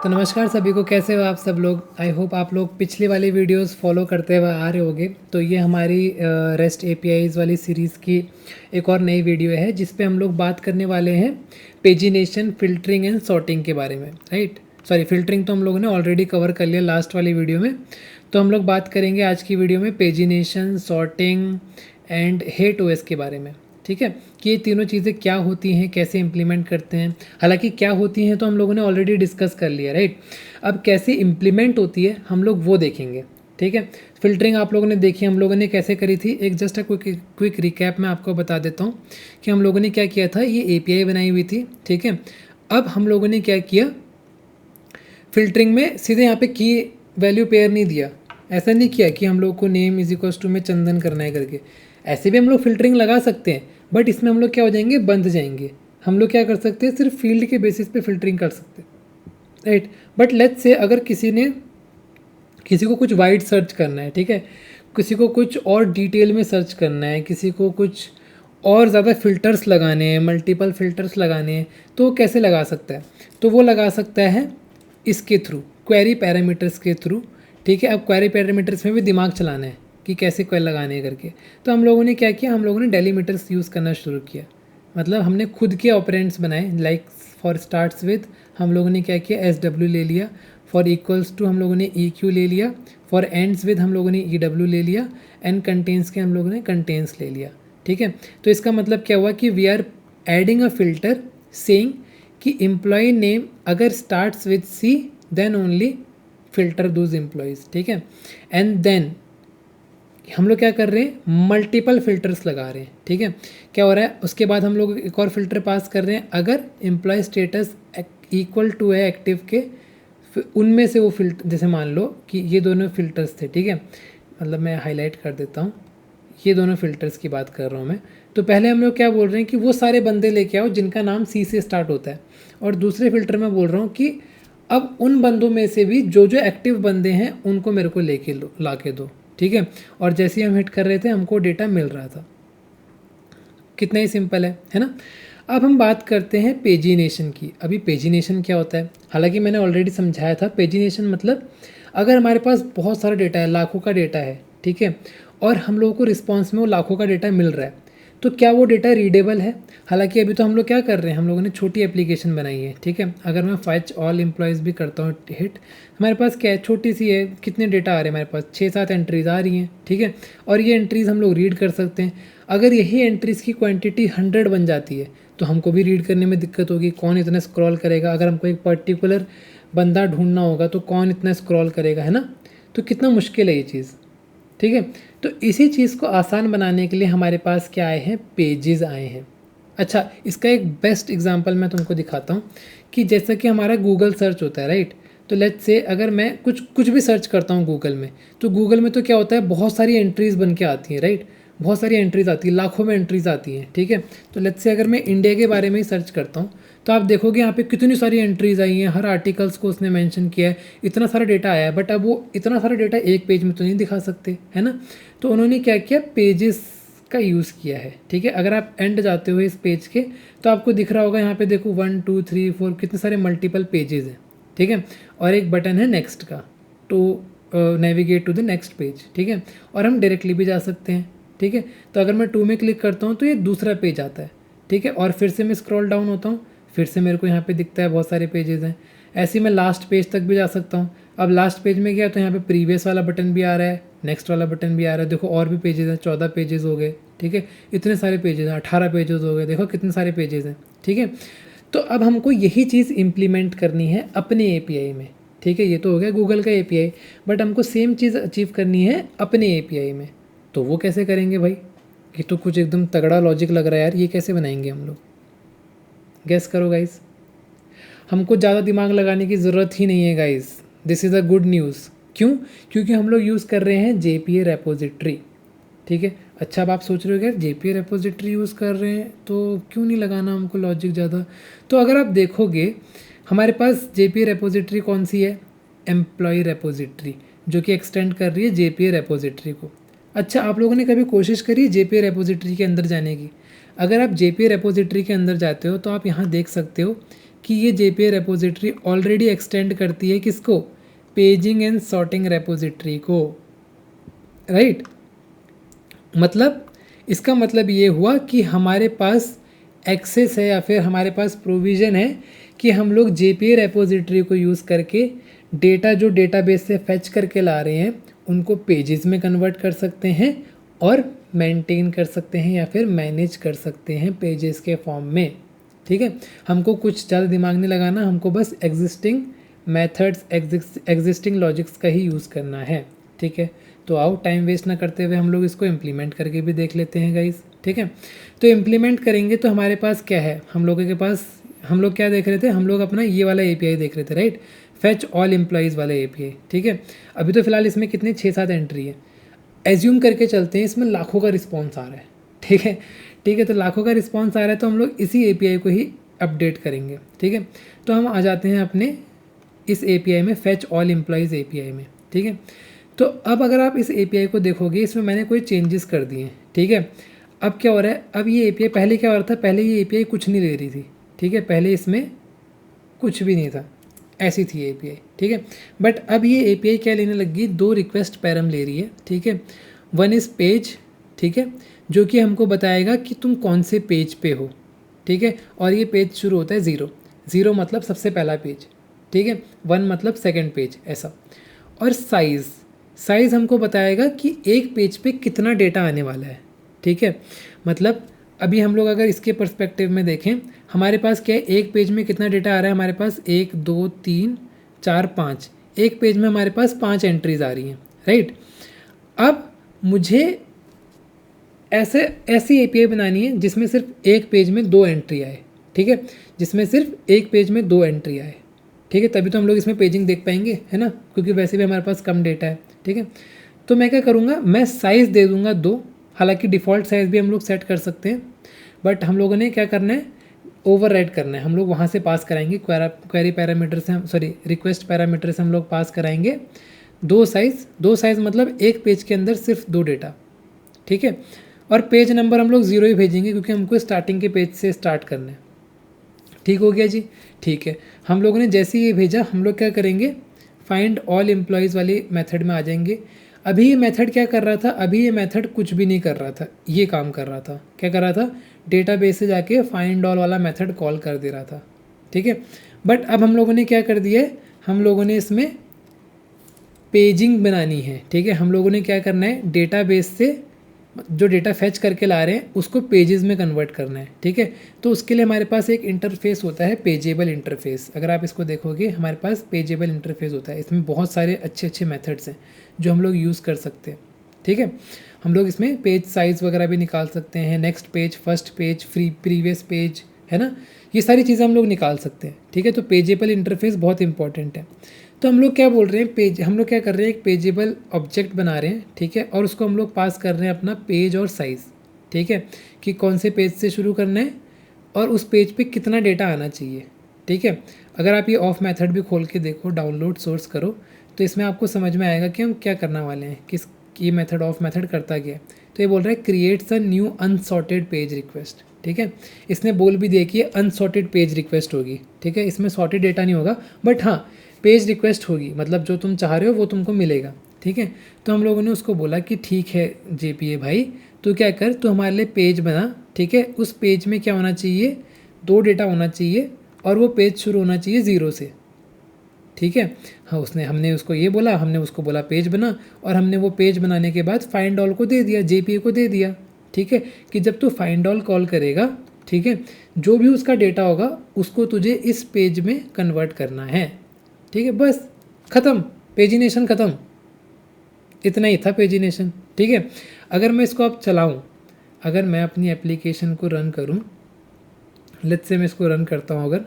तो नमस्कार सभी को, कैसे हो आप सब लोग। आई होप आप लोग पिछली वाली वीडियोस फॉलो करते हुए आ रहे होगे। तो ये हमारी रेस्ट एपीआईज़ वाली सीरीज़ की एक और नई वीडियो है जिस पे हम लोग बात करने वाले हैं पेजिनेशन, फिल्टरिंग एंड सॉर्टिंग के बारे में। राइट, सॉरी, फिल्टरिंग तो हम लोगों ने ऑलरेडी कवर कर लिया लास्ट वाली वीडियो में। तो हम लोग बात करेंगे आज की वीडियो में pagination, sorting and hate OS के बारे में। ठीक है, कि ये तीनों चीज़ें क्या होती हैं, कैसे इम्प्लीमेंट करते हैं। हालांकि क्या होती हैं तो हम लोगों ने ऑलरेडी डिस्कस कर लिया, राइट। अब कैसे इम्प्लीमेंट होती है हम लोग वो देखेंगे। ठीक है, फिल्टरिंग आप लोगों ने देखी, हम लोगों ने कैसे करी थी। एक जस्ट क्विक रिकैप मैं आपको बता देता हूँ कि हम लोगों ने क्या किया था। ये एपीआई बनाई हुई थी, ठीक है। अब हम लोगों ने क्या किया, फिल्टरिंग में सीधे यहाँ पे की वैल्यू पेयर नहीं दिया। ऐसा नहीं किया कि हम लोग को नेम इज इक्वल्स टू में चंदन करना है करके। ऐसे भी हम लोग फिल्टरिंग लगा सकते हैं, बट इसमें हम लोग क्या हो जाएंगे, बंध जाएंगे। हम लोग क्या कर सकते हैं, सिर्फ फील्ड के बेसिस पे फिल्टरिंग कर सकते हैं, राइट। बट लेट्स से अगर किसी को कुछ वाइड सर्च करना है, ठीक है, किसी को कुछ और डिटेल में सर्च करना है, किसी को कुछ और ज़्यादा फ़िल्टर्स लगाने हैं, मल्टीपल फ़िल्टर्स लगाने हैं, तो वो कैसे लगा सकता है। तो वो लगा सकता है इसके थ्रू, क्वेरी पैरामीटर्स के थ्रू। ठीक है, अब क्वेरी पैरामीटर्स में भी दिमाग चलाना है कि कैसे क्वेरी लगाने हैं करके। तो हम लोगों ने क्या किया, हम लोगों ने डेलीमीटर्स यूज़ करना शुरू किया। मतलब हमने खुद के ऑपरेंड्स बनाए। लाइक फॉर स्टार्ट्स विद हम लोगों ने क्या किया, एस डब्ल्यू ले लिया। फॉर इक्वल्स टू हम लोगों ने ई क्यू ले लिया। फॉर एंड्स विद हम लोगों ने ई डब्ल्यू ले लिया। एंड कंटेंस के हम लोगों ने कंटेंस ले लिया। ठीक है, तो इसका मतलब क्या हुआ कि we are adding a filter saying कि एम्प्लॉय नेम अगर starts with C then only filter those employees. ठीक है, एंड देन हम लोग क्या कर रहे हैं, मल्टीपल फिल्टर्स लगा रहे हैं। ठीक है, क्या हो रहा है, उसके बाद हम लोग एक और फिल्टर पास कर रहे हैं। अगर एम्प्लॉय स्टेटस इक्वल टू है एक्टिव के, उनमें से वो फिल्टर, जैसे मान लो कि ये दोनों फिल्टर्स थे, ठीक है, मतलब मैं हाईलाइट कर देता हूँ, ये दोनों फिल्टर्स की बात कर रहा हूँ मैं। तो पहले हम लोग क्या बोल रहे हैं कि वो सारे बंदे लेके आओ जिनका नाम सी से स्टार्ट होता है। और दूसरे फिल्टर में बोल रहा हूँ कि अब उन बंदों में से भी जो जो एक्टिव बंदे हैं उनको मेरे को लेके ला के दो। ठीक है, और जैसे ही हम हिट कर रहे थे हमको डेटा मिल रहा था। कितना ही सिंपल है ना। अब हम बात करते हैं पेजिनेशन की। अभी पेजिनेशन क्या होता है, हालांकि मैंने ऑलरेडी समझाया था। पेजिनेशन मतलब अगर हमारे पास बहुत सारा डेटा है, लाखों का डेटा है, ठीक है, और हम लोगों को रिस्पॉन्स में वो लाखों का डेटा मिल रहा है, तो क्या वो डेटा रीडेबल है। हालांकि अभी तो हम लोग क्या कर रहे हैं, हम लोगों ने छोटी एप्लीकेशन बनाई है। ठीक है, अगर मैं फैच ऑल एम्प्लॉयज़ भी करता हूँ हिट, हमारे पास क्या है, छोटी सी है। कितने डेटा आ रहे हैं हमारे पास, 6-7 एंट्रीज़ आ रही हैं। ठीक है, और ये एंट्रीज़ हम लोग रीड कर सकते हैं। अगर यही एंट्रीज़ की क्वांटिटी 100 बन जाती है तो हमको भी रीड करने में दिक्कत होगी। कौन इतना स्क्रॉल करेगा, अगर हमको एक पर्टिकुलर बंदा ढूंढना होगा तो कौन इतना स्क्रॉल करेगा, है ना। तो कितना मुश्किल है ये चीज़। ठीक है, तो इसी चीज़ को आसान बनाने के लिए हमारे पास क्या आए हैं, पेजेस आए हैं। अच्छा, इसका एक बेस्ट एग्जांपल मैं तुमको दिखाता हूँ कि जैसा कि हमारा गूगल सर्च होता है, राइट। तो लेट्स से अगर मैं कुछ भी सर्च करता हूँ गूगल में, तो गूगल में तो क्या होता है, बहुत सारी एंट्रीज़ बन के आती हैं, राइट। बहुत सारी एंट्रीज़ आती है, लाखों में एंट्रीज़ आती हैं। ठीक है, तो लेट्स से अगर मैं इंडिया के बारे में ही सर्च करता हूँ तो आप देखोगे यहाँ पे कितनी सारी एंट्रीज़ आई हैं, हर आर्टिकल्स को उसने मेंशन किया है, इतना सारा डेटा आया है। बट अब वो इतना सारा डेटा एक पेज में तो नहीं दिखा सकते, है ना। तो उन्होंने क्या किया, पेजेस का यूज़ किया है। ठीक है, अगर आप एंड जाते हो इस पेज के तो आपको दिख रहा होगा यहाँ पे, देखो 1 2 3 4 कितने सारे मल्टीपल पेजेस हैं। ठीक है, और एक बटन है नेक्स्ट का, to navigate to the next page. ठीक है, और हम डायरेक्टली भी जा सकते हैं। ठीक है, तो अगर मैं 2 में क्लिक करता हूँ तो ये दूसरा पेज आता है। ठीक है, और फिर से मैं स्क्रॉल डाउन होता हूँ, फिर से मेरे को यहाँ पे दिखता है बहुत सारे पेजेस हैं। ऐसे ही मैं लास्ट पेज तक भी जा सकता हूँ। अब लास्ट पेज में गया तो यहाँ पे प्रीवियस वाला बटन भी आ रहा है, नेक्स्ट वाला बटन भी आ रहा है। देखो और भी पेजेस हैं, 14 पेजेस हो गए। ठीक है, इतने सारे पेजेस हैं, 18 पेजेस हो गए, देखो कितने सारे पेजेस हैं। ठीक है, तो अब हमको यही चीज़ इम्प्लीमेंट करनी है अपने एपीआई में। ठीक है, ये तो हो गया गूगल का एपीआई, बट हमको सेम चीज़ अचीव करनी है अपने एपीआई में। तो वो कैसे करेंगे भाई, ये तो कुछ एकदम तगड़ा लॉजिक लग रहा है यार। ये कैसे बनाएंगे हम लोग, गैस करो गाइस। हमको ज़्यादा दिमाग लगाने की ज़रूरत ही नहीं है guys, this is a good news. क्यों, क्योंकि हम लोग यूज़ कर रहे हैं जेपीए रेपोजिटरी। ठीक है, अच्छा, अब आप सोच रहे हो कि जेपीए रेपोजिटरी यूज़ कर रहे हैं तो क्यों नहीं लगाना हमको लॉजिक ज़्यादा। तो अगर आप देखोगे हमारे पास जेपीए रेपोजिटरी कौन सी है, एम्प्लॉय रेपोजिटरी, जो कि एक्सटेंड कर रही है जेपीए रेपोजिटरी को। अच्छा, आप लोगों ने कभी कोशिश करी जेपीए रेपोजिटरी के अंदर जाने की। अगर आप जेपीए रेपोजिटरी के अंदर जाते हो तो आप यहाँ देख सकते हो कि ये JPA रेपोजिटरी ऑलरेडी एक्सटेंड करती है किसको, पेजिंग एंड सॉर्टिंग रेपोजिटरी को, राइट। मतलब इसका मतलब ये हुआ कि हमारे पास एक्सेस है या फिर हमारे पास प्रोविज़न है कि हम लोग JPA रेपोजिटरी को यूज़ करके डेटा जो डेटाबेस से फेच करके ला रहे हैं उनको पेजेस में कन्वर्ट कर सकते हैं और मेंटेन कर सकते हैं या फिर मैनेज कर सकते हैं पेजेस के फॉर्म में, ठीक है। हमको कुछ ज़्यादा दिमाग नहीं लगाना, हमको बस एग्जिस्टिंग मेथड्स एग्जिस्टिंग लॉजिक्स का ही यूज़ करना है, ठीक है। तो आओ टाइम वेस्ट ना करते हुए हम लोग इसको इम्प्लीमेंट करके भी देख लेते हैं गाइस, ठीक है। तो इम्प्लीमेंट करेंगे तो हमारे पास क्या है, हम लोगों के पास हम लोग क्या देख रहे थे, हम लोग अपना ये वाला API देख रहे थे, राइट, फेच ऑल एम्प्लॉयज़ वाला API, ठीक है। अभी तो फिलहाल इसमें कितने 6-7 एंट्री है, एज्यूम करके चलते हैं इसमें लाखों का रिस्पॉन्स आ रहा है, ठीक है, ठीक है। तो लाखों का रिस्पॉन्स आ रहा है तो हम लोग इसी API को ही अपडेट करेंगे, ठीक है। तो हम आ जाते हैं अपने इस API में, फेच ऑल एम्प्लॉयज़ API में, ठीक है। तो अब अगर आप इस API को देखोगे इसमें मैंने कोई चेंजेस कर दिए हैं, ठीक है। अब क्या हो रहा है, अब ये API पहले क्या हो रहा था, पहले ये API कुछ नहीं ले रही थी, ठीक है, पहले इसमें कुछ भी नहीं था, ऐसी थी API, ठीक है। बट अब ये API क्या लेने लगी, 2 रिक्वेस्ट पैरम ले रही है, ठीक है। वन इज़ पेज, ठीक है, जो कि हमको बताएगा कि तुम कौन से पेज पे हो, ठीक है। और ये पेज शुरू होता है 0 मतलब सबसे पहला पेज, ठीक है, 1 मतलब सेकंड पेज, ऐसा। और साइज़ हमको बताएगा कि एक पेज पे कितना डेटा आने वाला है, ठीक है। मतलब अभी हम लोग अगर इसके पर्सपेक्टिव में देखें, हमारे पास क्या है, एक पेज में कितना डेटा आ रहा है, हमारे पास 1 2 3 4 5, एक पेज में हमारे पास 5 एंट्रीज़ आ रही हैं, राइट। अब मुझे ऐसी API बनानी है जिसमें सिर्फ एक पेज में 2 एंट्री आए, ठीक है, जिसमें सिर्फ एक पेज में 2 एंट्री आए, ठीक है। तभी तो हम लोग इसमें पेजिंग देख पाएंगे, है ना, क्योंकि वैसे भी हमारे पास कम डेटा है, ठीक है। तो मैं क्या करूँगा, मैं साइज़ दे दूँगा 2, हालांकि डिफ़ॉल्ट साइज़ भी हम लोग सेट कर सकते हैं, बट हम लोगों ने क्या करना है, ओवरराइड करना है, हम लोग वहाँ से पास कराएंगे क्वेरी पैरामीटर से, हम रिक्वेस्ट पैरामीटर से हम लोग पास कराएंगे 2 साइज़ मतलब एक पेज के अंदर सिर्फ 2 डेटा, ठीक है। और पेज नंबर हम लोग 0 ही भेजेंगे क्योंकि हमको स्टार्टिंग के पेज से स्टार्ट करना है, ठीक हो गया जी, ठीक है। हम लोगों ने जैसे ही ये भेजा, हम लोग क्या करेंगे, फाइंड ऑल एम्प्लॉयज़ वाली मेथड में आ जाएंगे। अभी ये मेथड क्या कर रहा था, अभी ये मेथड कुछ भी नहीं कर रहा था, ये काम कर रहा था, क्या कर रहा था, डेटाबेस से जाके फाइंड ऑल वाला मेथड कॉल कर दे रहा था, ठीक है। बट अब हम लोगों ने क्या कर दिया है, हम लोगों ने इसमें पेजिंग बनानी है, ठीक है। हम लोगों ने क्या करना है, डेटाबेस से जो डेटा फेच करके ला रहे हैं उसको पेजेस में कन्वर्ट करना है, ठीक है। तो उसके लिए हमारे पास एक इंटरफेस होता है, पेजेबल इंटरफेस। अगर आप इसको देखोगे हमारे पास पेजेबल इंटरफेस होता है, इसमें बहुत सारे अच्छे मेथड्स हैं जो हम लोग यूज़ कर सकते हैं, ठीक है। हम लोग इसमें पेज साइज़ वगैरह भी निकाल सकते हैं, next page, first page, previous page, है ना, ये सारी चीज़ें हम लोग निकाल सकते हैं, ठीक है। तो पेजेबल इंटरफेस बहुत इंपॉर्टेंट है। तो हम लोग क्या बोल रहे हैं, हम लोग क्या कर रहे हैं, एक पेजेबल ऑब्जेक्ट बना रहे हैं, ठीक है, और उसको हम लोग पास कर रहे हैं अपना पेज और साइज़, ठीक है, कि कौन से पेज से शुरू करना है और उस पेज पे कितना डेटा आना चाहिए, ठीक है। अगर आप ये ऑफ मेथड भी खोल के देखो, डाउनलोड सोर्स करो, तो इसमें आपको समझ में आएगा कि हम क्या करने वाले हैं, किस ये मेथड ऑफ मेथड करता क्या है। तो ये बोल रहा है creates a new unsorted page request, ठीक है। इसने बोल भी दिया कि ये अनसॉर्टेड पेज रिक्वेस्ट होगी, ठीक है, इसमें सॉर्टेड डेटा नहीं होगा, बट हाँ पेज रिक्वेस्ट होगी, मतलब जो तुम चाह रहे हो वो तुमको मिलेगा, ठीक है। तो हम लोगों ने उसको बोला कि ठीक है JPA भाई, तो क्या कर, तो हमारे लिए पेज बना, ठीक है। उस पेज में क्या होना चाहिए, 2 डेटा होना चाहिए और वो पेज शुरू होना चाहिए 0 से, ठीक है। हाँ, हमने उसको ये बोला, हमने उसको बोला पेज बना, और हमने वो पेज बनाने के बाद फाइंड ऑल को दे दिया, JPA को दे दिया, ठीक है, कि जब तू फाइंड ऑल कॉल करेगा, ठीक है, जो भी उसका डेटा होगा उसको तुझे इस पेज में कन्वर्ट करना है, ठीक है। बस ख़त्म, पेजिनेशन ख़त्म, इतना ही था पेजिनेशन, ठीक है। अगर मैं इसको अब चलाऊं, अगर मैं अपनी एप्लीकेशन को रन करूं, लेट्स से मैं इसको रन करता हूं अगर,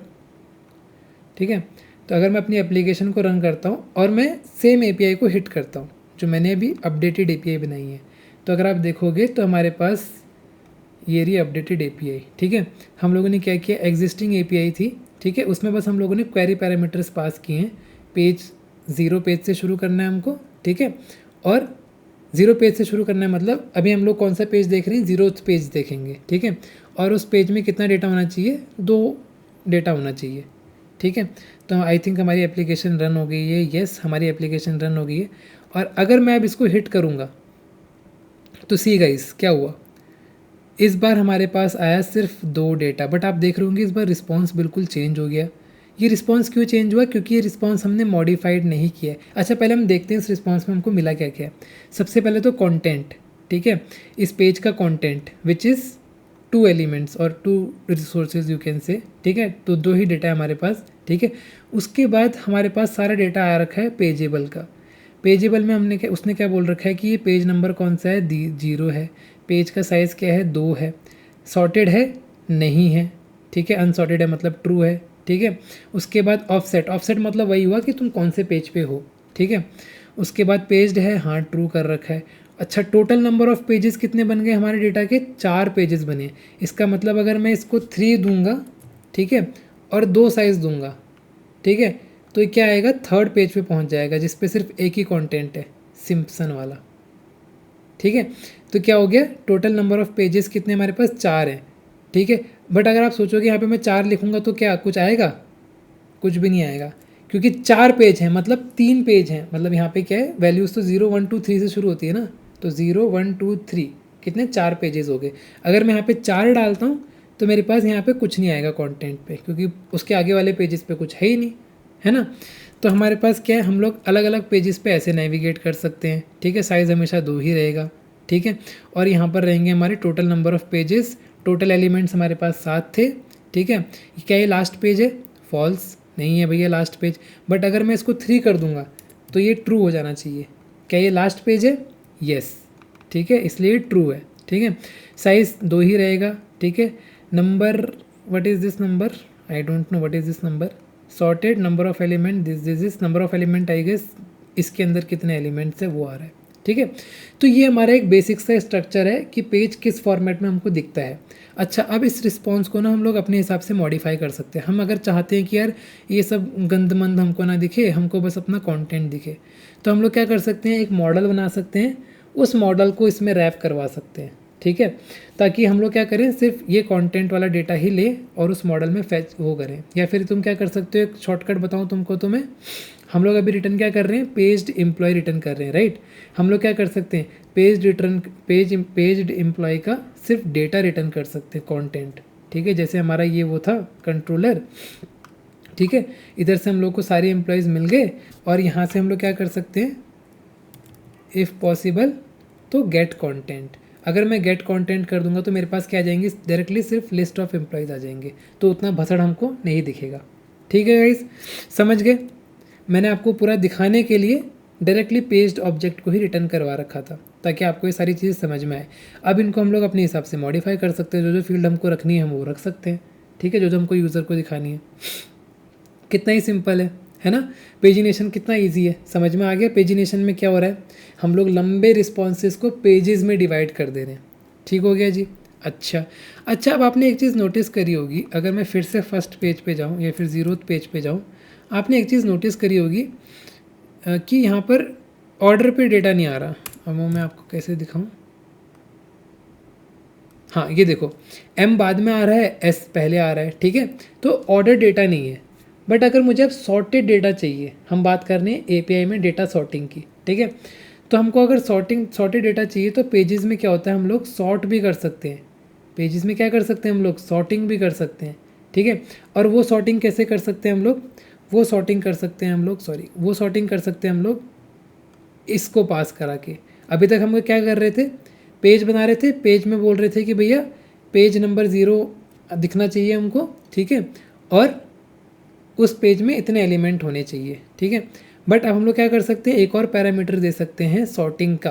ठीक है, तो अगर मैं अपनी एप्लीकेशन को रन करता हूं और मैं सेम API को हिट करता हूं जो मैंने अभी अपडेटेड API बनाई है, तो अगर आप देखोगे तो हमारे पास ये रही अपडेटेड API, ठीक है। हम लोगों ने क्या किया, एग्जिस्टिंग API थी, ठीक है, उसमें बस हम लोगों ने क्वेरी पैरामीटर्स पास किए हैं, पेज 0 पेज से शुरू करना है हमको, ठीक है, और 0 पेज से शुरू करना है, मतलब अभी हम लोग कौन सा पेज देख रहे हैं, 0th पेज देखेंगे, ठीक है। और उस पेज में कितना डेटा होना चाहिए, 2 डेटा होना चाहिए, ठीक है। तो आई थिंक हमारी एप्लीकेशन रन हो गई है, येस हमारी एप्लीकेशन रन हो गई है। और अगर मैं अब इसको हिट करूँगा तो सी गाइस क्या हुआ, इस बार हमारे पास आया सिर्फ 2 डेटा, बट आप देख रहे होंगे इस बार रिस्पॉन्स बिल्कुल चेंज हो गया। ये रिस्पॉन्स क्यों चेंज हुआ, क्योंकि ये रिस्पॉन्स हमने मॉडिफाइड नहीं किया है। अच्छा पहले हम देखते हैं इस रिस्पॉन्स में हमको मिला क्या क्या है। सबसे पहले तो कंटेंट, ठीक है, इस पेज का कंटेंट विच इज़ 2 एलिमेंट्स और 2 रिसोर्सेज यू कैन से, ठीक है, तो 2 ही डेटा है हमारे पास, ठीक है। उसके बाद हमारे पास सारा डेटा आ रखा है पेजेबल का। पेजेबल में हमने क्या, उसने क्या बोल रखा है कि ये पेज नंबर कौन सा है, 0 है। पेज का साइज़ क्या है, 2 है। सॉर्टेड है, नहीं है, ठीक है। अनसॉर्टेड है मतलब ट्रू है, ठीक है। उसके बाद ऑफसेट, ऑफसेट मतलब वही हुआ कि तुम कौन से पेज पे हो, ठीक है। उसके बाद पेज्ड है, हाँ ट्रू कर रखा है। अच्छा टोटल नंबर ऑफ़ पेजेस कितने बन गए हमारे डेटा के, 4 पेजेस बने। इसका मतलब अगर मैं इसको 3 दूंगा, ठीक है, और 2 साइज़ दूंगा, ठीक है, तो ये क्या आएगा, 3rd पेज पे पहुंच जाएगा जिस पे सिर्फ एक ही कंटेंट है, सिम्पसन वाला, ठीक है। तो क्या हो गया, टोटल नंबर ऑफ़ पेजेस कितने हमारे पास, 4 हैं, ठीक है। बट अगर आप सोचोगे यहाँ पे मैं 4 लिखूँगा तो क्या कुछ आएगा, कुछ भी नहीं आएगा, क्योंकि 4 पेज हैं मतलब 3 पेज हैं। मतलब यहाँ पे क्या है, वैल्यूज़ तो 0 1 2 3 से शुरू होती है ना, तो 0 1 2 3 कितने, 4 पेजेस हो गए। अगर मैं यहाँ पे 4 डालता हूँ तो मेरे पास यहाँ पे कुछ नहीं आएगा कंटेंट पे, क्योंकि उसके आगे वाले पेजेस पे कुछ है ही नहीं, है ना। तो हमारे पास क्या है, हम लोग अलग अलग पेजेस पे ऐसे नेविगेट कर सकते हैं, ठीक है। साइज़ हमेशा 2 ही रहेगा, ठीक है। और यहाँ पर रहेंगे हमारे total number of pages, total elements हमारे पास 7 थे, ठीक है। क्या ये लास्ट पेज है, फॉल्स नहीं है भैया लास्ट पेज। बट अगर मैं इसको 3 कर दूंगा तो ये ट्रू हो जाना चाहिए। क्या ये लास्ट पेज है, यस, ठीक है, इसलिए ट्रू है, ठीक है। साइज़ 2 ही रहेगा, ठीक है। Number, what is this number, I don't know what is this number. Sorted number of element, this is number of element, I guess इसके अंदर कितने एलिमेंट्स है वो आ रहा है, ठीक है। तो ये हमारा एक बेसिक सा स्ट्रक्चर है कि पेज किस फॉर्मेट में हमको दिखता है। अच्छा अब इस रिस्पॉन्स को ना हम लोग अपने हिसाब से मॉडिफाई कर सकते हैं। हम अगर चाहते हैं कि यार ये सब गंदमंद हमको ना दिखे, हमको बस अपना कंटेंट दिखे, तो हम लोग क्या कर सकते हैं, एक मॉडल बना सकते हैं, उस मॉडल को इसमें रैप करवा सकते हैं, ठीक है। ताकि हम लोग क्या करें, सिर्फ ये कंटेंट वाला डेटा ही ले और उस मॉडल में फैच वो करें। या फिर तुम क्या कर सकते हो, एक शॉर्टकट बताऊँ तुमको, तो मैं, हम लोग अभी रिटर्न क्या कर रहे हैं, पेज्ड एम्प्लॉय रिटर्न कर रहे हैं, राइट। हम लोग क्या कर सकते हैं, पेज्ड एम्प्लॉय का सिर्फ डेटा रिटर्न कर सकते हैं, कंटेंट, ठीक है। जैसे हमारा ये वो था कंट्रोलर, ठीक है। इधर से हम लोग को सारे एम्प्लॉयज़ मिल गए और यहाँ से हम लोग क्या कर सकते हैं, इफ़ पॉसिबल तो गेट कंटेंट। अगर मैं गेट कंटेंट कर दूंगा तो मेरे पास क्या आ जाएंगे, डायरेक्टली सिर्फ लिस्ट ऑफ एम्प्लॉयज़ आ जाएंगे, तो उतना भसड़ हमको नहीं दिखेगा, ठीक है गाइस, समझ गए। मैंने आपको पूरा दिखाने के लिए डायरेक्टली पेज्ड ऑब्जेक्ट को ही रिटर्न करवा रखा था ताकि आपको ये सारी चीज़ समझ में आए। अब इनको हम लोग अपने हिसाब से मॉडिफाई कर सकते हैं, जो जो फील्ड हमको रखनी है हम वो रख सकते हैं, ठीक है, जो जो हमको यूज़र को दिखानी है। कितना ही सिंपल है ना। पेजिनेशन कितना इजी है, समझ में आ गया। पेजिनेशन में क्या हो रहा है, हम लोग लंबे रिस्पॉन्सेज को पेजेस में डिवाइड कर दे रहे हैं, ठीक हो गया जी। अच्छा अब आपने एक चीज़ नोटिस करी होगी, अगर मैं फिर से फर्स्ट पेज पे जाऊँ या फिर 0th पेज पे जाऊँ, आपने एक चीज़ नोटिस करी होगी कि यहाँ पर ऑर्डर पे डेटा नहीं आ रहा। अब वो मैं आपको कैसे दिखाऊँ, हाँ ये देखो, M बाद में आ रहा है, S पहले आ रहा है, ठीक है, तो ऑर्डर डेटा नहीं है। बट अगर मुझे अब सॉर्टेड डेटा चाहिए, हम बात कर रहे हैं API में डेटा सॉर्टिंग की, ठीक है, तो हमको अगर सॉर्टेड डेटा चाहिए तो पेजेस में क्या होता है, हम लोग सॉर्ट भी कर सकते हैं। पेजेस में क्या कर सकते हैं हम लोग, सॉर्टिंग भी कर सकते हैं, ठीक है। और वो सॉर्टिंग कैसे कर सकते हैं हम लोग, वो सॉर्टिंग कर सकते हैं हम लोग इसको पास करा के। अभी तक हम क्या कर रहे थे, पेज बना रहे थे, पेज में बोल रहे थे कि भैया पेज नंबर 0 दिखना चाहिए हमको, ठीक है, और उस पेज में इतने एलिमेंट होने चाहिए, ठीक है। बट अब हम लोग क्या कर सकते हैं, एक और पैरामीटर दे सकते हैं सॉर्टिंग का,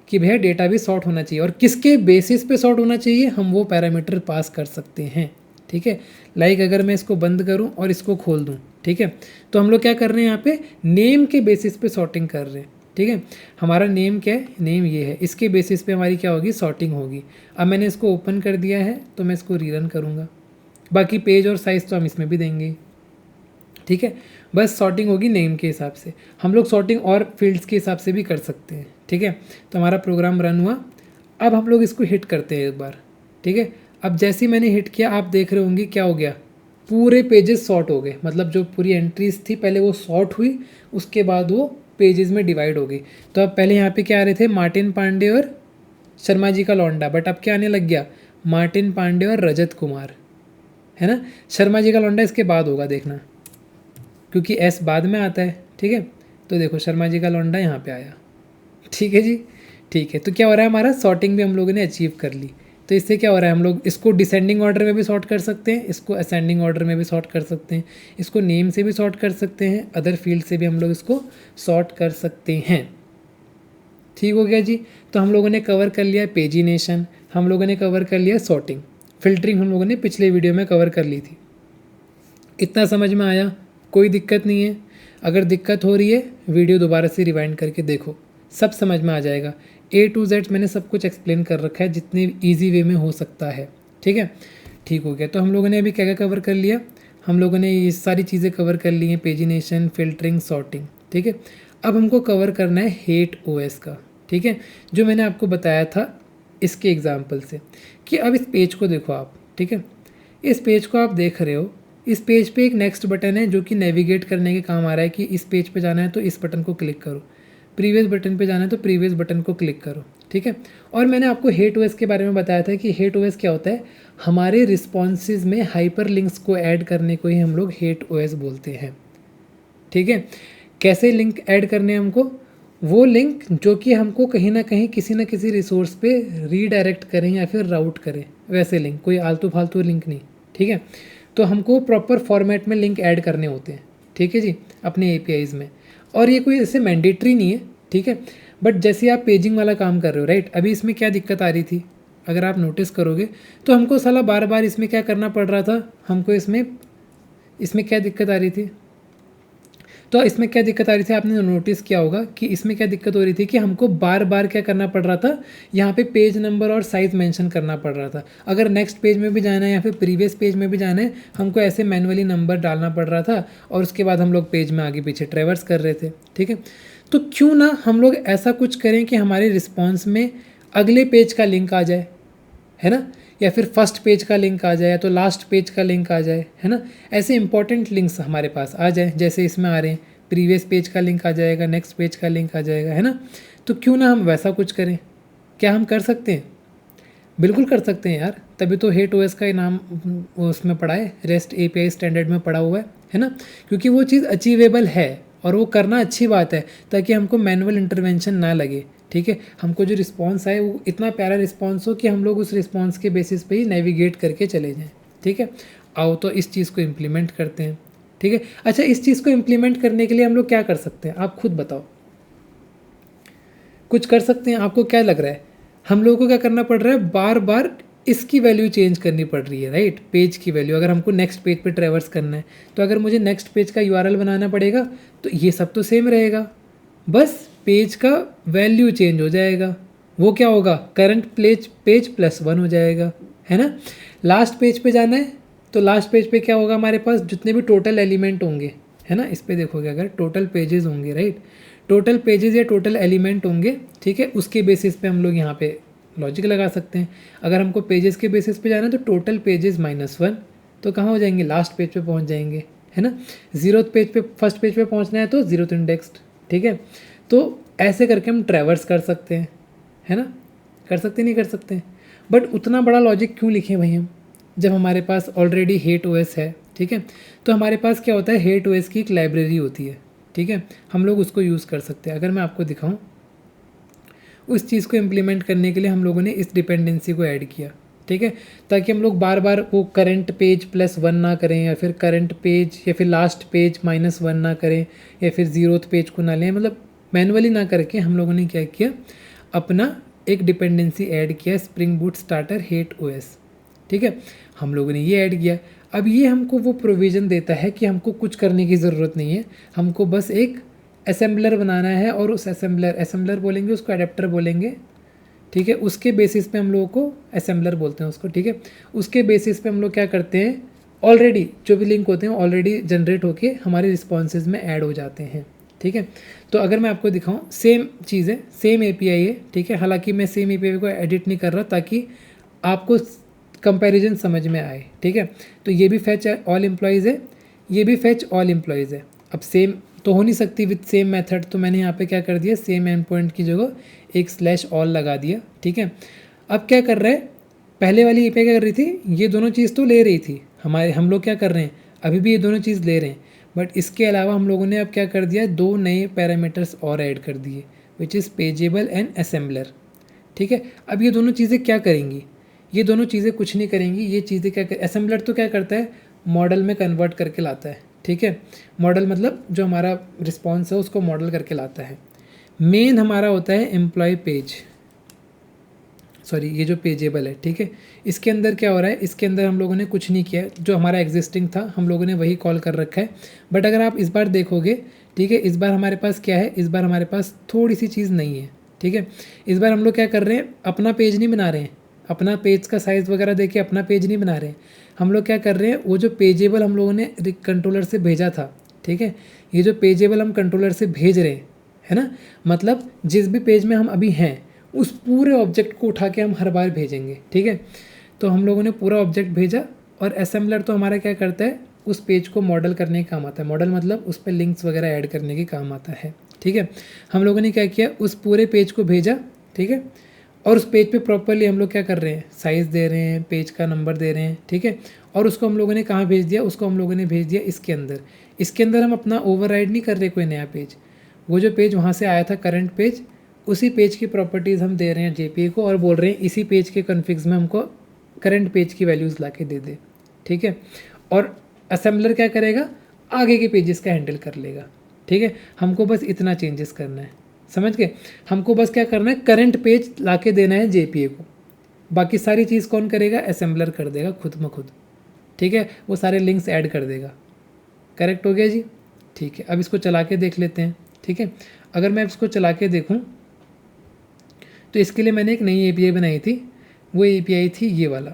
कि भैया डेटा भी सॉर्ट होना चाहिए और किसके बेसिस पे सॉर्ट होना चाहिए, हम वो पैरामीटर पास कर सकते हैं, ठीक है। लाइक अगर मैं इसको बंद करूं और इसको खोल दूं, ठीक है, तो हम लोग क्या कर रहे हैं, यहाँ पे नेम के बेसिस पे सॉर्टिंग कर रहे हैं, ठीक है। हमारा नेम क्या है, नेम ये है, इसके बेसिस पे हमारी क्या होगी, सॉर्टिंग होगी। अब मैंने इसको ओपन कर दिया है तो मैं इसको रीरन करूँगा। बाकी पेज और साइज़ तो हम इसमें भी देंगे, ठीक है। बस सॉर्टिंग होगी नेम के हिसाब से, हम लोग सॉर्टिंग और फील्ड्स के हिसाब से भी कर सकते हैं, ठीक है। तो हमारा प्रोग्राम रन हुआ। अब हम लोग इसको हिट करते हैं एक बार, ठीक है। अब जैसे ही मैंने हिट किया आप देख रहे होंगे क्या हो गया, पूरे पेजेस सॉर्ट हो गए, मतलब जो पूरी एंट्रीज थी पहले वो सॉर्ट हुई, उसके बाद वो पेजेस में डिवाइड हो गई। तो अब पहले यहाँ पे क्या आ रहे थे, मार्टिन पांडे और शर्मा जी का लौंडा, बट अब क्या आने लग गया, मार्टिन पांडे और रजत कुमार, है ना। शर्मा जी का लौंडा इसके बाद होगा देखना, क्योंकि एस बाद में आता है, ठीक है। तो देखो शर्मा जी का लौंडा यहाँ पे आया, ठीक है जी, ठीक है। तो क्या हो रहा है, हमारा सॉर्टिंग भी हम लोगों ने अचीव कर ली। तो इससे क्या हो रहा है, हम लोग इसको डिसेंडिंग ऑर्डर में भी सॉर्ट कर सकते हैं, इसको असेंडिंग ऑर्डर में भी सॉर्ट कर सकते हैं, इसको नेम से भी सॉर्ट कर सकते हैं, अदर फील्ड से भी हम लोग इसको सॉर्ट कर सकते हैं। ठीक हो गया जी। तो हम लोगों ने कवर कर लिया पेजिनेशन, हम लोगों ने कवर कर लिया सॉर्टिंग, फिल्टरिंग हम लोगों ने पिछले वीडियो में कवर कर ली थी। इतना समझ में आया, कोई दिक्कत नहीं है। अगर दिक्कत हो रही है वीडियो दोबारा से रिवाइंड करके देखो, सब समझ में आ जाएगा। A to Z मैंने सब कुछ एक्सप्लेन कर रखा है जितने ईजी वे में हो सकता है, ठीक है। ठीक हो गया। तो हम लोगों ने अभी क्या क्या कवर कर लिया, हम लोगों ने ये सारी चीज़ें कवर कर ली हैं, पेजिनेशन, फिल्टरिंग, सॉर्टिंग, ठीक है। अब हमको कवर करना है हेट OS का, ठीक है, जो मैंने आपको बताया था इसके एग्जाम्पल से, कि अब इस पेज को देखो आप, ठीक है। इस पेज को आप देख रहे हो, इस पेज पे एक नेक्स्ट बटन है जो कि नेविगेट करने के काम आ रहा है, कि इस पेज पे जाना है तो इस बटन को क्लिक करो, प्रीवियस बटन पे जाना है तो प्रीवियस बटन को क्लिक करो, ठीक है। और मैंने आपको हेट OS के बारे में बताया था कि हेट OS क्या होता है, हमारे रिस्पॉन्सेज में हाइपर लिंक्स को ऐड करने को ही हम लोग हेट OS बोलते हैं, ठीक है। कैसे लिंक ऐड करने हैं हमको, वो लिंक जो कि हमको कहीं ना कहीं किसी ना किसी रिसोर्स पे रीडायरेक्ट करें या फिर राउट करें, वैसे लिंक, कोई आलतू फालतू लिंक नहीं, ठीक है। तो हमको प्रॉपर फॉर्मेट में लिंक ऐड करने होते हैं, ठीक है जी, अपने APIs में। और ये कोई ऐसे मैंडेटरी नहीं है, ठीक है। बट जैसे आप पेजिंग वाला काम कर रहे हो, राइट, अभी इसमें क्या दिक्कत आ रही थी, अगर आप नोटिस करोगे तो हमको साला बार बार इसमें क्या करना पड़ रहा था, हमको इसमें क्या दिक्कत आ रही थी, तो इसमें क्या दिक्कत आ रही थी, आपने नोटिस किया होगा कि इसमें क्या दिक्कत हो रही थी कि हमको बार बार क्या करना पड़ रहा था, यहाँ पे पेज नंबर और साइज़ मेंशन करना पड़ रहा था। अगर नेक्स्ट पेज में भी जाना है या फिर प्रीवियस पेज में भी जाना है, हमको ऐसे मैनुअली नंबर डालना पड़ रहा था, और उसके बाद हम लोग पेज में आगे पीछे ट्रेवर्स कर रहे थे, ठीक है। तो क्यों ना हम लोग ऐसा कुछ करें कि हमारे रिस्पॉन्स में अगले पेज का लिंक आ जाए, है ना, या फिर फर्स्ट पेज का लिंक आ जाए, या तो लास्ट पेज का लिंक आ जाए, है ना। ऐसे इंपॉर्टेंट लिंक्स हमारे पास आ जाए, जैसे इसमें आ रहे हैं, प्रीवियस पेज का लिंक आ जाएगा, नेक्स्ट पेज का लिंक आ जाएगा, है ना। तो क्यों ना हम वैसा कुछ करें, क्या हम कर सकते हैं, बिल्कुल कर सकते हैं यार, तभी तो हेट OS का नाम उसमें पड़ा है, रेस्ट API स्टैंडर्ड में पड़ा हुआ है ना, क्योंकि वो चीज़ अचीवेबल है और वो करना अच्छी बात है, ताकि हमको मैनुअल इंटरवेंशन ना लगे, ठीक है। हमको जो रिस्पॉन्स आए वो इतना प्यारा रिस्पॉन्स हो कि हम लोग उस रिस्पॉन्स के बेसिस पे ही नेविगेट करके चले जाएं, ठीक है। आओ तो इस चीज़ को इम्प्लीमेंट करते हैं, ठीक है। अच्छा, इस चीज़ को इम्प्लीमेंट करने के लिए हम लोग क्या कर सकते हैं, आप खुद बताओ, कुछ कर सकते हैं, आपको क्या लग रहा है, हम लोगों को क्या करना पड़ रहा है, बार बार इसकी वैल्यू चेंज करनी पड़ रही है, राइट, पेज की वैल्यू। अगर हमको नेक्स्ट पेज पे ट्रेवर्स करना है, तो अगर मुझे नेक्स्ट पेज का URL बनाना पड़ेगा, तो ये सब तो सेम रहेगा, बस पेज का वैल्यू चेंज हो जाएगा। वो क्या होगा, करंट पेज +1 हो जाएगा, है ना। लास्ट पेज पे जाना है, तो लास्ट पेज पे क्या होगा, हमारे पास जितने भी टोटल एलिमेंट होंगे, है ना, इस पर देखोगे अगर टोटल पेजेस होंगे, राइट, टोटल पेजेस या टोटल एलिमेंट होंगे, ठीक है, उसके बेसिस पे हम लोग यहाँ पे लॉजिक लगा सकते हैं। अगर हमको पेजेस के बेसिस पे जाना है तो टोटल पेजेस -1, तो कहाँ हो जाएंगे, लास्ट पेज पे पहुँच जाएंगे, है ना। 0th पेज पे, फर्स्ट पेज पे पहुँचना है तो 0th इंडेक्स्ड, ठीक है। तो ऐसे करके हम ट्रैवर्स कर सकते हैं, है ना, कर सकते नहीं कर सकते हैं। बट उतना बड़ा लॉजिक क्यों लिखें भाई हम, जब हमारे पास ऑलरेडी हेट OS है, ठीक है। तो हमारे पास क्या होता है, हेट OS की एक लाइब्रेरी होती है, ठीक है, हम लोग उसको यूज़ कर सकते हैं। अगर मैं आपको दिखाऊं, उस चीज़ को इम्प्लीमेंट करने के लिए हम लोगों ने इस डिपेंडेंसी को ऐड किया, ठीक है, ताकि हम लोग बार बार वो करंट पेज +1 ना करें, या फिर करंट पेज या फिर लास्ट पेज -1 ना करें, या फिर 0th पेज को ना लें, मतलब मैनुअली ना करके हम लोगों ने क्या किया, अपना एक डिपेंडेंसी ऐड किया, spring boot starter hate OS, ठीक है, हम लोगों ने ये ऐड किया। अब ये हमको वो प्रोविज़न देता है कि हमको कुछ करने की ज़रूरत नहीं है, हमको बस एक असेंबलर बनाना है, और उस असेंबलर बोलेंगे उसको, एडेप्टर बोलेंगे, ठीक है, उसके बेसिस पे हम लोगों को असेंबलर बोलते हैं उसको, ठीक है। उसके बेसिस पे हम लोग क्या करते हैं, ऑलरेडी जो भी लिंक होते हैं ऑलरेडी जनरेट होके हमारे रिस्पॉन्सेज में ऐड हो जाते हैं, ठीक है। तो अगर मैं आपको दिखाऊं, सेम चीज़ है, सेम API है, ठीक है, हालांकि मैं सेम API को एडिट नहीं कर रहा, ताकि आपको कंपैरिजन समझ में आए, ठीक है। तो ये भी फैच ऑल एम्प्लॉयज़ है, ये भी फैच ऑल एम्प्लॉयज़ है। अब सेम तो हो नहीं सकती विद सेम मेथड, तो मैंने यहाँ पे क्या कर दिया, सेम एंड पॉइंट की जगह एक स्लैश ऑल लगा दिया, ठीक है। अब क्या कर रहा है, पहले वाली एपीआई क्या कर रही थी, ये दोनों चीज़ तो ले रही थी हम लोग क्या कर रहे हैं, अभी भी ये दोनों चीज़ ले रहे हैं, बट इसके अलावा हम लोगों ने अब क्या कर दिया, 2 नए पैरामीटर्स और ऐड कर दिए, विच इज़ पेजेबल एंड असेंबलर, ठीक है। अब ये दोनों चीज़ें क्या करेंगी, ये दोनों चीज़ें कुछ नहीं करेंगी, ये चीज़ें क्या कर, असेंबलर तो क्या करता है, मॉडल में कन्वर्ट करके लाता है, ठीक है। मॉडल मतलब जो हमारा रिस्पॉन्स है उसको मॉडल करके लाता है। मेन हमारा होता है एम्प्लॉय पेज, सॉरी ये जो पेजेबल है, ठीक है। इसके अंदर क्या हो रहा है, इसके अंदर हम लोगों ने कुछ नहीं किया, जो हमारा एग्जिस्टिंग था हम लोगों ने वही कॉल कर रखा है। बट अगर आप इस बार देखोगे, ठीक है, इस बार हमारे पास क्या है, इस बार हमारे पास थोड़ी सी चीज़ नहीं है, ठीक है। इस बार हम लोग क्या कर रहे हैं, अपना पेज नहीं बना रहे हैं, अपना पेज का साइज़ वगैरह देखिए, अपना पेज नहीं बना रहे हैं। हम लोग क्या कर रहे हैं, वो जो पेजेबल हम लोगों ने कंट्रोलर से भेजा था, ठीक है, ये जो पेजेबल हम कंट्रोलर से भेज रहे हैं, है ना, मतलब जिस भी पेज में हम अभी हैं उस पूरे ऑब्जेक्ट को उठा के हम हर बार भेजेंगे, ठीक है। तो हम लोगों ने पूरा ऑब्जेक्ट भेजा, और असेंबलर तो हमारा क्या करता है, उस पेज को मॉडल करने के काम आता है, मॉडल मतलब उस पर लिंक्स वगैरह ऐड करने के काम आता है, ठीक है। हम लोगों ने क्या किया, उस पूरे पेज को भेजा, ठीक है, और उस पेज पे प्रॉपरली हम लोग क्या कर रहे हैं, साइज़ दे रहे हैं, पेज का नंबर दे रहे हैं, ठीक है। और उसको हम लोगों ने कहाँ भेज दिया, उसको हम लोगों ने भेज दिया इसके अंदर। इसके अंदर हम अपना ओवरराइड नहीं कर रहे कोई नया पेज, वो जो पेज वहाँ से आया था करंट पेज, उसी पेज की प्रॉपर्टीज़ हम दे रहे हैं जेपीई को, और बोल रहे हैं इसी पेज के कॉन्फ़िग्स में हमको करंट पेज की वैल्यूज़ ला के दे दे, ठीक है। और असेंबलर क्या करेगा, आगे के पेजेस का हैंडल कर लेगा, ठीक है। हमको बस इतना चेंजेस करना है, समझ गए। हमको बस क्या करना है, करंट पेज ला के देना है जेपीई को, बाकी सारी चीज़ कौन करेगा, असेंबलर कर देगा खुद में खुद, ठीक है। वो सारे लिंक्स ऐड कर देगा। करेक्ट हो गया जी, ठीक है। अब इसको चला के देख लेते हैं, ठीक है। अगर मैं इसको चला के देखूँ तो इसके लिए मैंने एक नई एपीआई बनाई थी, वो एपीआई थी ये वाला,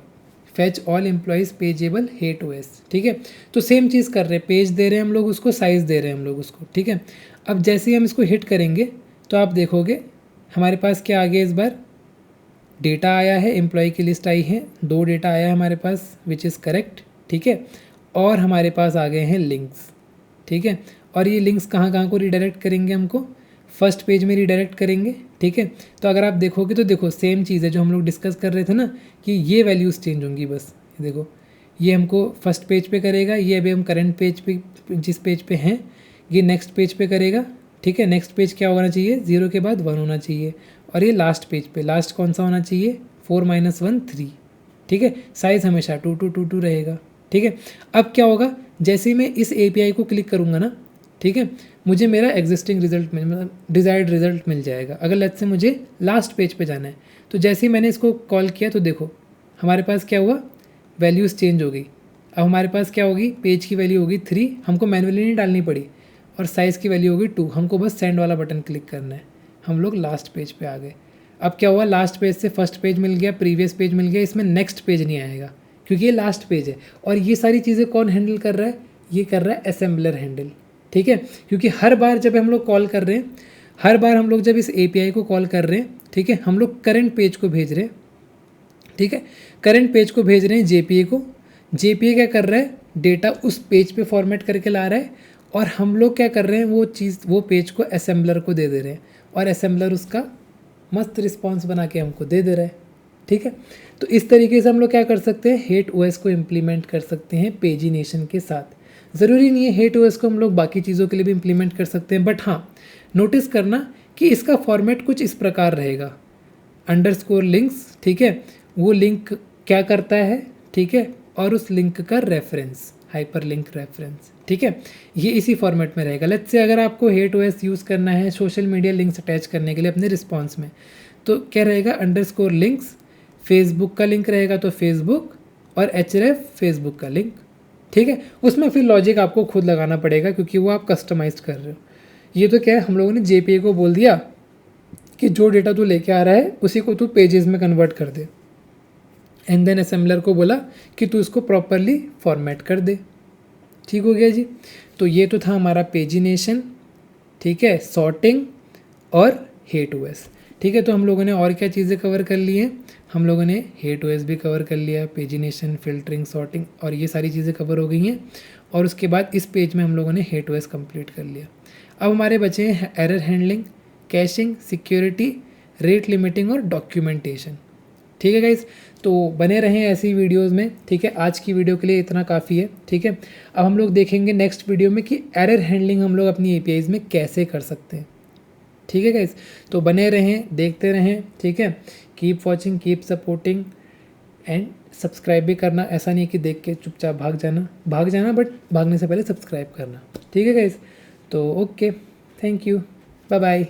fetch all employees pageable HATEOAS, ठीक है। तो सेम चीज़ कर रहे हैं, पेज दे रहे हैं हम लोग उसको, साइज़ दे रहे हैं हम लोग उसको, ठीक है। अब जैसे ही हम इसको हिट करेंगे तो आप देखोगे हमारे पास क्या आ गया, इस बार डेटा आया है, एम्प्लॉय की लिस्ट आई है, 2 डेटा आया है हमारे पास विच इज़ करेक्ट, ठीक है। और हमारे पास आ गए हैं लिंक्स, ठीक है। और ये लिंक्स कहाँ कहाँ को रिडायरेक्ट करेंगे, हमको फर्स्ट पेज में रिडायरेक्ट करेंगे, ठीक है। तो अगर आप देखोगे तो देखो सेम चीज़ है जो हम लोग डिस्कस कर रहे थे ना, कि ये वैल्यूज़ चेंज होंगी बस, देखो ये हमको फर्स्ट पेज पे करेगा, ये अभी हम करंट पेज पे जिस पेज पे हैं ये नेक्स्ट पेज पे करेगा, ठीक है। नेक्स्ट पेज क्या होना चाहिए, 0 के बाद 1 होना चाहिए, और ये लास्ट पेज पे, लास्ट कौन सा होना चाहिए, 4 - 1 3, ठीक है। साइज़ हमेशा 2 2 2 2 रहेगा, ठीक है। अब क्या होगा, जैसे ही मैं इस एपीआई को क्लिक करूँगा ना, ठीक है, मुझे मेरा एग्जिस्टिंग रिजल्ट मतलब डिज़ायर्ड रिजल्ट मिल जाएगा। अगर लेट्स से मुझे लास्ट पेज पे जाना है, तो जैसे ही मैंने इसको कॉल किया तो देखो हमारे पास क्या हुआ, वैल्यूज़ चेंज हो गई। अब हमारे पास क्या होगी, पेज की वैल्यू होगी 3, हमको मैनुअली नहीं डालनी पड़ी, और साइज़ की वैल्यू होगी 2, हमको बस सेंड वाला बटन क्लिक करना है, हम लोग लास्ट पेज पे आ गए। अब क्या हुआ, लास्ट पेज से फर्स्ट पेज मिल गया, प्रीवियस पेज मिल गया, इसमें नेक्स्ट पेज नहीं आएगा क्योंकि ये लास्ट पेज है। और ये सारी चीज़ें कौन हैंडल कर रहा है, ये कर रहा है असेंबलर हैंडल, ठीक है। क्योंकि हर बार जब हम लोग कॉल कर रहे हैं, हर बार हम लोग जब इस एपीआई को कॉल कर रहे हैं, ठीक है, हम लोग करंट पेज को भेज रहे हैं, ठीक है, करंट पेज को भेज रहे हैं जेपीए को। जेपीए क्या कर रहा है, डेटा उस पेज पे फॉर्मेट करके ला रहा है, और हम लोग क्या कर रहे हैं, वो पेज को असेंबलर को दे रहे हैं, और असेंबलर उसका मस्त रिस्पॉन्स बना के हमको दे रहा है, ठीक है। तो इस तरीके से हम लोग क्या कर सकते हैं, हेट ओएस को इम्प्लीमेंट कर सकते हैं पेजिनेशन के साथ। ज़रूरी नहीं है हेट ओएस को हम लोग बाकी चीज़ों के लिए भी इम्प्लीमेंट कर सकते हैं, बट हाँ नोटिस करना कि इसका फॉर्मेट कुछ इस प्रकार रहेगा, अंडरस्कोर लिंक्स, ठीक है, वो लिंक क्या करता है, ठीक है, और उस लिंक का रेफरेंस, हाइपर लिंक रेफरेंस, ठीक है, ये इसी फॉर्मेट में रहेगा। लेट्स से अगर आपको हेट ओएस यूज़ करना है सोशल मीडिया लिंक्स अटैच करने के लिए अपने रिस्पॉन्स में, तो क्या रहेगा, अंडरस्कोर लिंक्स, फेसबुक का लिंक रहेगा तो फेसबुक, और एचरेफ फेसबुक का लिंक, ठीक है। उसमें फिर लॉजिक आपको खुद लगाना पड़ेगा क्योंकि वो आप कस्टमाइज कर रहे हो। ये तो क्या है, हम लोगों ने जेपीए को बोल दिया कि जो डेटा तू लेके आ रहा है उसी को तू पेजेस में कन्वर्ट कर दे, एंड देन असेंबलर को बोला कि तू इसको प्रॉपरली फॉर्मेट कर दे, ठीक हो गया जी। तो ये तो था हमारा पेजिनेशन, ठीक है, सॉर्टिंग और हेट ओएस, ठीक है, तो हम लोगों ने और क्या चीज़ें कवर कर ली हैं, हम लोगों ने हेट ओएस भी कवर कर लिया, पेजिनेशन, फ़िल्टरिंग, सॉर्टिंग और ये सारी चीज़ें कवर हो गई हैं। और उसके बाद इस पेज में हम लोगों ने हेट ओएस कंप्लीट कर लिया। अब हमारे बचे हैं error handling, caching, security, rate limiting और डॉक्यूमेंटेशन। ठीक है गाइस, तो बने रहें ऐसी वीडियोस में। ठीक है, आज की वीडियो के लिए इतना काफ़ी है। ठीक है, अब हम लोग देखेंगे नेक्स्ट वीडियो में कि एरर हैंडलिंग हम लोग अपनी एपीआईज़ में कैसे कर सकते हैं। ठीक है गाइस, तो बने रहें, देखते रहें। ठीक है, keep watching, keep supporting and subscribe भी करना। ऐसा नहीं कि देख के चुपचाप भाग जाना बट भागने से पहले सब्सक्राइब करना। ठीक है गाइस, तो okay, thank you, bye bye.